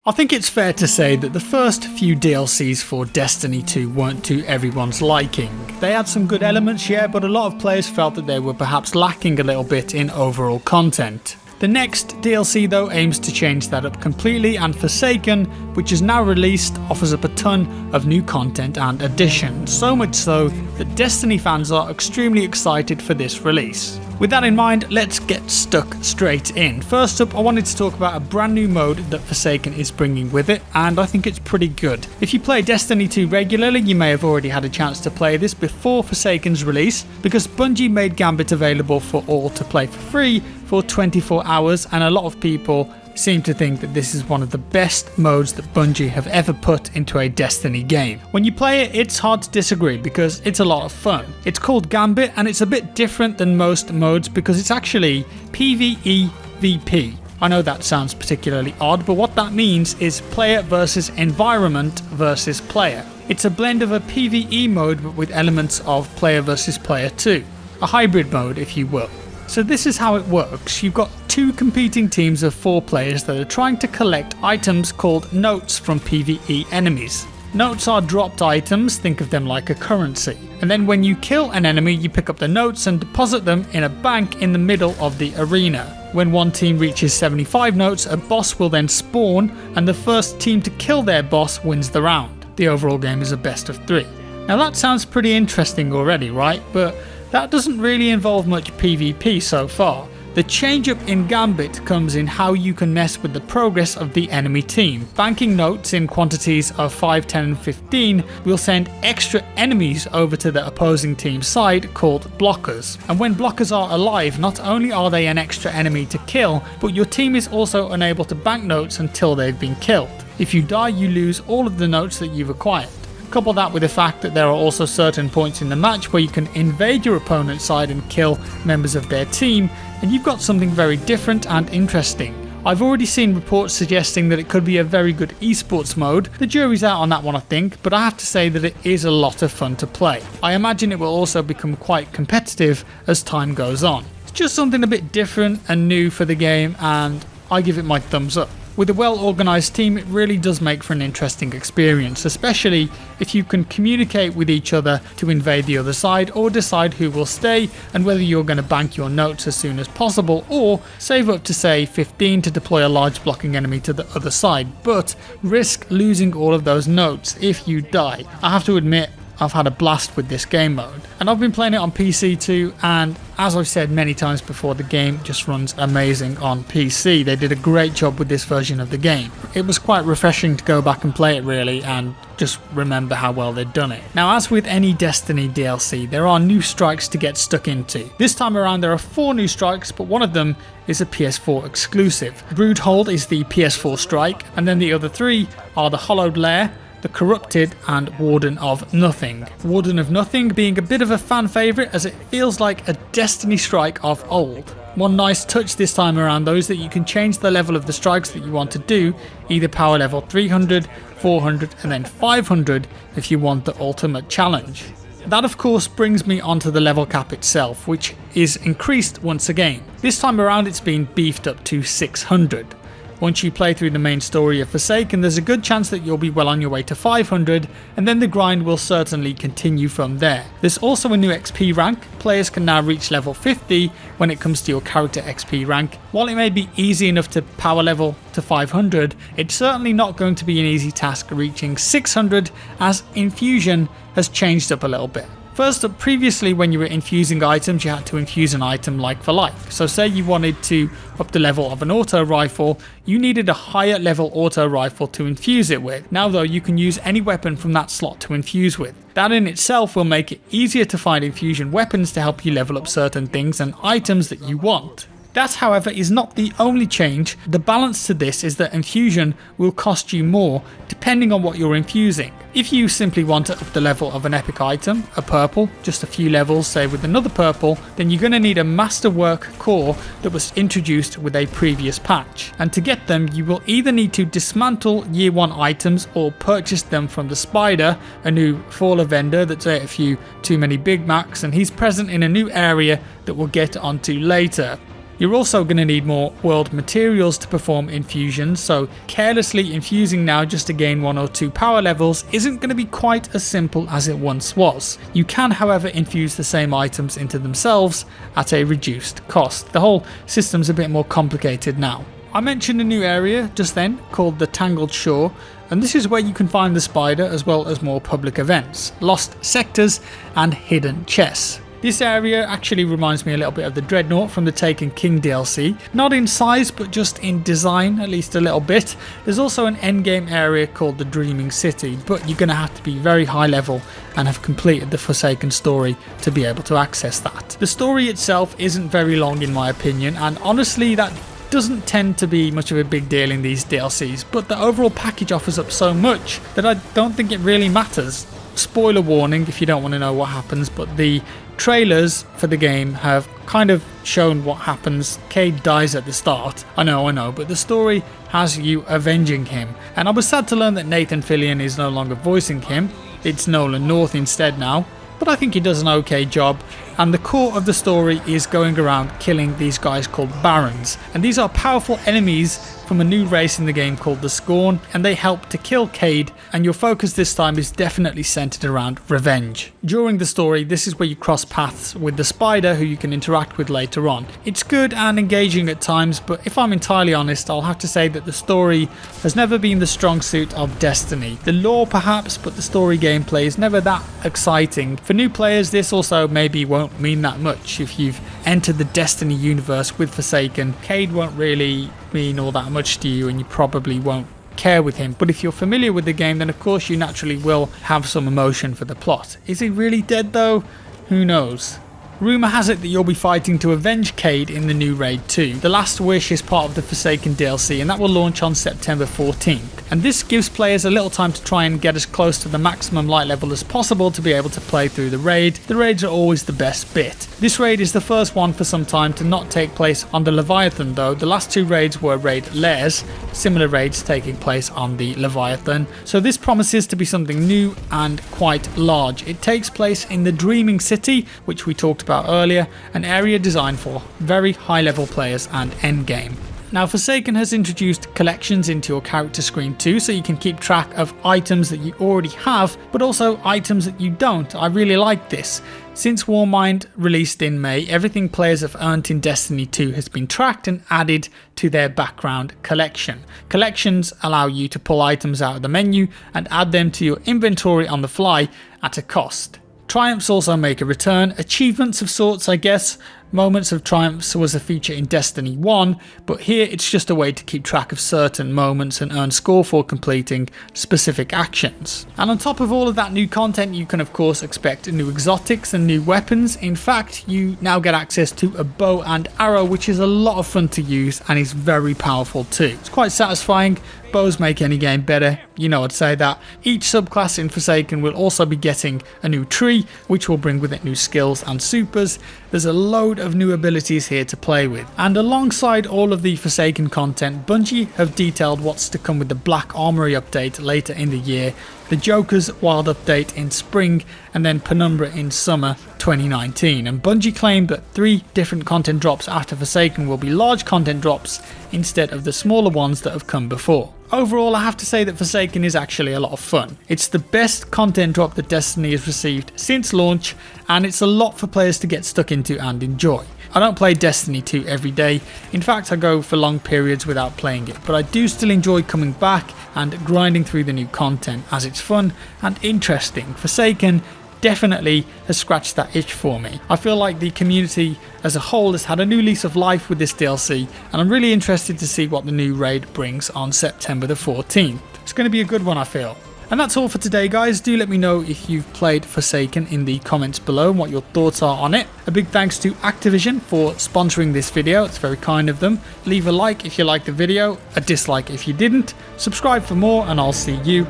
I think it's fair to say that the first few DLCs for Destiny 2 weren't to everyone's liking. They had some good elements, yeah, but a lot of players felt that they were perhaps lacking a little bit in overall content. The next DLC though aims to change that up completely, and Forsaken, which is now released, offers up a ton of new content and additions, so much so that Destiny fans are extremely excited for this release. With that in mind, let's get stuck straight in. First up, I wanted to talk about a brand new mode that Forsaken is bringing with it, and I think it's pretty good. If you play Destiny 2 regularly, you may have already had a chance to play this before Forsaken's release, because Bungie made Gambit available for all to play for free for 24 hours, and a lot of people seem to think that this is one of the best modes that Bungie have ever put into a Destiny game. When you play it, it's hard to disagree because it's a lot of fun. It's called Gambit, and it's a bit different than most modes because it's actually PvEVP. I know that sounds particularly odd, but what that means is player versus environment versus player. It's a blend of a PvE mode but with elements of player versus player too. A hybrid mode, if you will. So this is how it works. You've got two competing teams of 4 players that are trying to collect items called notes from PvE enemies. Notes are dropped items, think of them like a currency. And then when you kill an enemy, you pick up the notes and deposit them in a bank in the middle of the arena. When one team reaches 75 notes, a boss will then spawn, and the first team to kill their boss wins the round. The overall game is a best of 3. Now that sounds pretty interesting already, right? But that doesn't really involve much PvP so far. The change up in Gambit comes in how you can mess with the progress of the enemy team. Banking notes in quantities of 5, 10 and 15 will send extra enemies over to the opposing team's side called blockers. And when blockers are alive, not only are they an extra enemy to kill, but your team is also unable to bank notes until they've been killed. If you die, you lose all of the notes that you've acquired. Couple that with the fact that there are also certain points in the match where you can invade your opponent's side and kill members of their team, and you've got something very different and interesting. I've already seen reports suggesting that it could be a very good esports mode. The jury's out on that one, I think, but I have to say that it is a lot of fun to play. I imagine it will also become quite competitive as time goes on. It's just something a bit different and new for the game, and I give it my thumbs up. With a well-organised team, it really does make for an interesting experience, especially if you can communicate with each other to invade the other side or decide who will stay and whether you're going to bank your notes as soon as possible or save up to say 15 to deploy a large blocking enemy to the other side, but risk losing all of those notes if you die. I have to admit, I've had a blast with this game mode, and I've been playing it on PC too, and as I've said many times before, the game just runs amazing on PC. They did a great job with this version of the game. It was quite refreshing to go back and play it really and just remember how well they'd done it. Now, as with any Destiny DLC, there are new strikes to get stuck into. This time around there are 4 new strikes, but one of them is a PS4 exclusive. Broodhold is the PS4 strike, and then the other 3 are the Hollowed Lair, the Corrupted and Warden of Nothing. Warden of Nothing being a bit of a fan favourite as it feels like a Destiny strike of old. One nice touch this time around though is that you can change the level of the strikes that you want to do, either power level 300, 400 and then 500 if you want the ultimate challenge. That of course brings me onto the level cap itself, which is increased once again. This time around it's been beefed up to 600. Once you play through the main story of Forsaken, there's a good chance that you'll be well on your way to 500, and then the grind will certainly continue from there. There's also a new XP rank. Players can now reach level 50 when it comes to your character XP rank. While it may be easy enough to power level to 500, it's certainly not going to be an easy task reaching 600 as infusion has changed up a little bit. First up, previously when you were infusing items, you had to infuse an item like for like. So say you wanted to up the level of an auto rifle, you needed a higher level auto rifle to infuse it with. Now though, you can use any weapon from that slot to infuse with. That in itself will make it easier to find infusion weapons to help you level up certain things and items that you want. That, however, is not the only change. The balance to this is that infusion will cost you more depending on what you're infusing. If you simply want to up the level of an epic item, a purple, just a few levels, say with another purple, then you're going to need a masterwork core that was introduced with a previous patch. And to get them, you will either need to dismantle year 1 items or purchase them from the Spider, a new faller vendor that's ate a few too many Big Macs, and he's present in a new area that we'll get onto later. You're also going to need more world materials to perform infusions, so carelessly infusing now just to gain 1 or 2 power levels isn't going to be quite as simple as it once was. You can, however, infuse the same items into themselves at a reduced cost. The whole system's a bit more complicated now. I mentioned a new area just then called the Tangled Shore, and this is where you can find the spider as well as more public events, lost sectors and hidden chests. This area actually reminds me a little bit of the Dreadnought from the Taken King DLC, not in size but just in design, at least a little bit. There's also an endgame area called the Dreaming City, but you're going to have to be very high level and have completed the Forsaken story to be able to access that. The story itself isn't very long in my opinion, and honestly that doesn't tend to be much of a big deal in these DLCs, but the overall package offers up so much that I don't think it really matters. Spoiler warning if you don't want to know what happens, but the trailers for the game have kind of shown what happens. Cade dies at the start, I know, but the story has you avenging him, and I was sad to learn that Nathan Fillion is no longer voicing him. It's Nolan North instead now, but I think he does an okay job, and the core of the story is going around killing these guys called Barons, and these are powerful enemies from a new race in the game called the Scorn, and they help to kill Cade, and your focus this time is definitely centered around revenge. During the story, this is where you cross paths with the spider who you can interact with later on. It's good and engaging at times, but if I'm entirely honest, I'll have to say that the story has never been the strong suit of Destiny. The lore perhaps, but the story gameplay is never that exciting. For new players, this also maybe won't mean that much. If you've entered the Destiny universe with Forsaken, Cade won't really mean all that much to you, and you probably won't care with him. But if you're familiar with the game, then of course you naturally will have some emotion for the plot. Is he really dead though? Who knows? Rumour has it that you'll be fighting to avenge Cade in the new Raid 2. The Last Wish is part of the Forsaken DLC, and that will launch on September 14th. And this gives players a little time to try and get as close to the maximum light level as possible to be able to play through the raid. The raids are always the best bit. This raid is the first one for some time to not take place on the Leviathan though. The last 2 raids were raid lairs, similar raids taking place on the Leviathan. So this promises to be something new and quite large. It takes place in the Dreaming City, which we talked about earlier, an area designed for very high level players and endgame. Now Forsaken has introduced collections into your character screen too, so you can keep track of items that you already have, but also items that you don't. I really like this. Since Warmind released in May, everything players have earned in Destiny 2 has been tracked and added to their background collection. Collections allow you to pull items out of the menu and add them to your inventory on the fly at a cost. Triumphs also make a return, achievements of sorts I guess. Moments of Triumphs was a feature in Destiny 1, but here it's just a way to keep track of certain moments and earn score for completing specific actions. And on top of all of that new content, you can of course expect new exotics and new weapons. In fact, you now get access to a bow and arrow, which is a lot of fun to use and is very powerful too. It's quite satisfying. Bows make any game better, you know I'd say that. Each subclass in Forsaken will also be getting a new tree, which will bring with it new skills and supers. There's a load of new abilities here to play with. And alongside all of the Forsaken content, Bungie have detailed what's to come with the Black Armory update later in the year, the Joker's Wild update in spring, and then Penumbra in summer 2019. And Bungie claimed that 3 different content drops after Forsaken will be large content drops instead of the smaller ones that have come before. Overall, I have to say that Forsaken is actually a lot of fun. It's the best content drop that Destiny has received since launch, and it's a lot for players to get stuck into and enjoy. I don't play Destiny 2 every day, in fact I go for long periods without playing it, but I do still enjoy coming back and grinding through the new content as it's fun and interesting. Forsaken definitely has scratched that itch for me. I feel like the community as a whole has had a new lease of life with this DLC, and I'm really interested to see what the new raid brings on September the 14th. It's going to be a good one I feel. And that's all for today guys. Do let me know if you've played Forsaken in the comments below and what your thoughts are on it. A big thanks to Activision for sponsoring this video, it's very kind of them. Leave a like if you liked the video, a dislike if you didn't. Subscribe for more, and I'll see you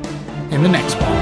in the next one.